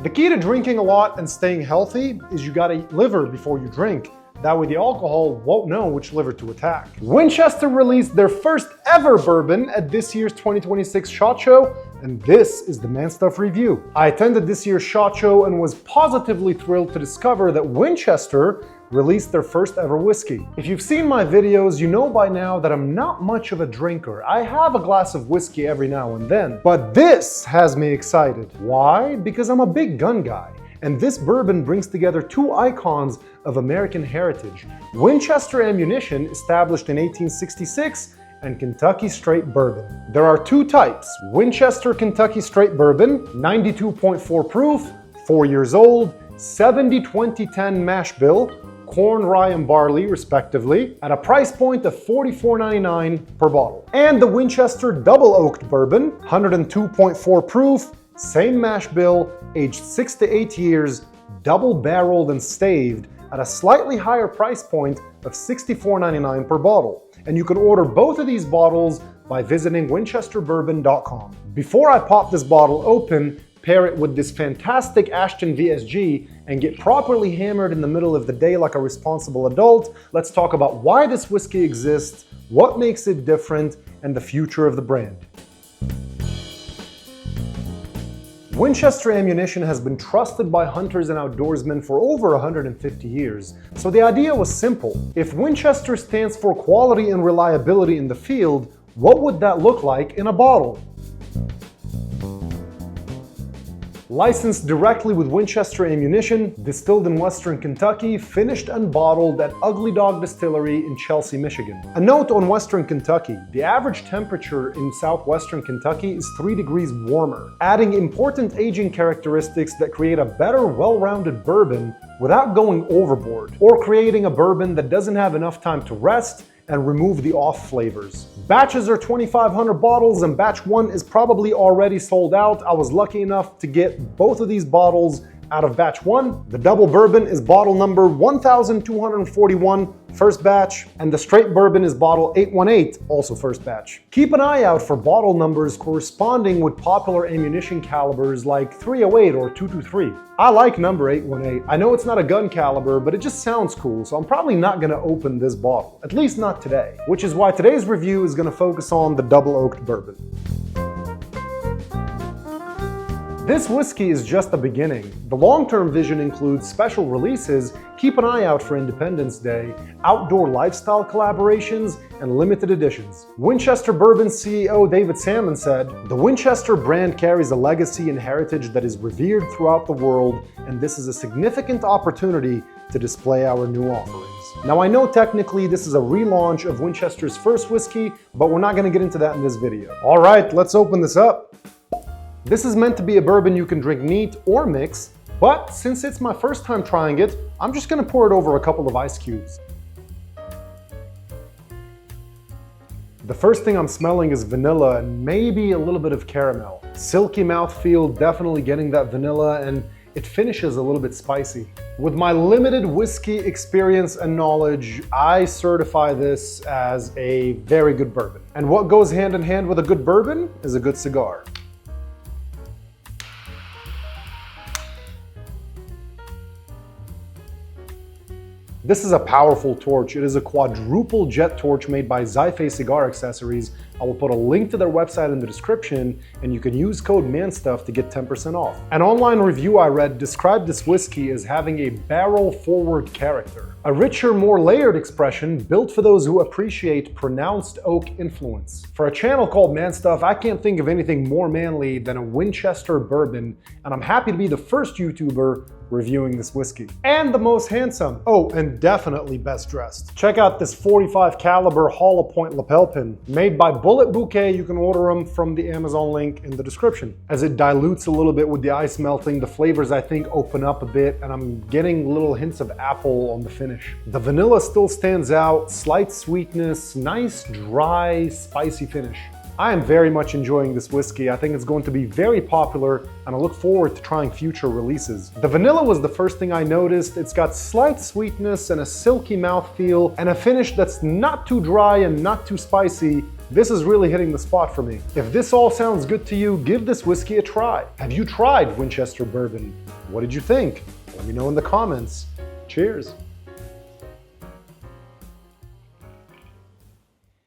The key to drinking a lot and staying healthy is you gotta eat liver before you drink. That way the alcohol won't know which liver to attack. Winchester released their first ever bourbon at this year's 2026 SHOT Show, and this is the Man Stuff review. I attended this year's SHOT Show and was positively thrilled to discover that Winchester released their first ever whiskey. If you've seen my videos, you know by now that I'm not much of a drinker. I have a glass of whiskey every now and then, but this has me excited. Why? Because I'm a big gun guy. And this bourbon brings together two icons of American heritage: Winchester ammunition, established in 1866, and Kentucky Straight Bourbon. There are two types: Winchester Kentucky Straight Bourbon, 92.4 proof, 4 years old, 70-20-10 mash bill, corn, rye, and barley, respectively, at a price point of $44.99 per bottle. And the Winchester Double Oaked Bourbon, 102.4 proof, same mash bill, aged 6 to 8 years, double-barreled and staved, at a slightly higher price point of $64.99 per bottle. And you can order both of these bottles by visiting winchesterbourbon.com. Before I pop this bottle open, pair it with this fantastic Ashton VSG and get properly hammered in the middle of the day like a responsible adult, let's talk about why this whiskey exists, what makes it different, and the future of the brand. Winchester ammunition has been trusted by hunters and outdoorsmen for over 150 years, so the idea was simple. If Winchester stands for quality and reliability in the field, what would that look like in a bottle? Licensed directly with Winchester ammunition, distilled in Western Kentucky, finished and bottled at Ugly Dog Distillery in Chelsea, Michigan. A note on Western Kentucky: the average temperature in southwestern Kentucky is 3 degrees warmer, adding important aging characteristics that create a better, well-rounded bourbon without going overboard, or creating a bourbon that doesn't have enough time to rest and remove the off flavors. Batches are 2,500 bottles, and batch 1 is probably already sold out. I was lucky enough to get both of these bottles out of batch 1. The double bourbon is bottle number 1241, first batch, and the straight bourbon is bottle 818, also first batch. Keep an eye out for bottle numbers corresponding with popular ammunition calibers like 308 or 223. I like number 818. I know it's not a gun caliber, but it just sounds cool, so I'm probably not gonna open this bottle, at least not today, which is why today's review is gonna focus on the Double Oaked Bourbon. This whiskey is just the beginning. The long-term vision includes special releases, keep an eye out for Independence Day, outdoor lifestyle collaborations, and limited editions. Winchester Bourbon CEO David Salmon said, "The Winchester brand carries a legacy and heritage that is revered throughout the world, and this is a significant opportunity to display our new offerings." Now, I know technically this is a relaunch of Winchester's first whiskey, but we're not gonna get into that in this video. All right, let's open this up. This is meant to be a bourbon you can drink neat or mix, but since it's my first time trying it, I'm just gonna pour it over a couple of ice cubes. The first thing I'm smelling is vanilla and maybe a little bit of caramel. Silky mouthfeel, definitely getting that vanilla, and it finishes a little bit spicy. With my limited whiskey experience and knowledge, I certify this as a very good bourbon. And what goes hand in hand with a good bourbon is a good cigar. This is a powerful torch. It is a quadruple jet torch made by Zyphe Cigar Accessories. I will put a link to their website in the description, and you can use code MANSTUFF to get 10% off. An online review I read described this whiskey as having a barrel-forward character, a richer, more layered expression built for those who appreciate pronounced oak influence. For a channel called ManStuff, I can't think of anything more manly than a Winchester bourbon, and I'm happy to be the first YouTuber reviewing this whiskey. And the most handsome. Oh, and definitely best dressed. Check out this 45 caliber hollow point lapel pin. Made by Bullet Bouquet, you can order them from the Amazon link in the description. As it dilutes a little bit with the ice melting, the flavors I think open up a bit, and I'm getting little hints of apple on the finish. The vanilla still stands out, slight sweetness, nice dry, spicy finish. I am very much enjoying this whiskey. I think it's going to be very popular, and I look forward to trying future releases. The vanilla was the first thing I noticed. It's got slight sweetness and a silky mouthfeel, and a finish that's not too dry and not too spicy, This is really hitting the spot for me. If this all sounds good to you, give this whiskey a try. Have you tried Winchester Bourbon? What did you think? Let me know in the comments. Cheers.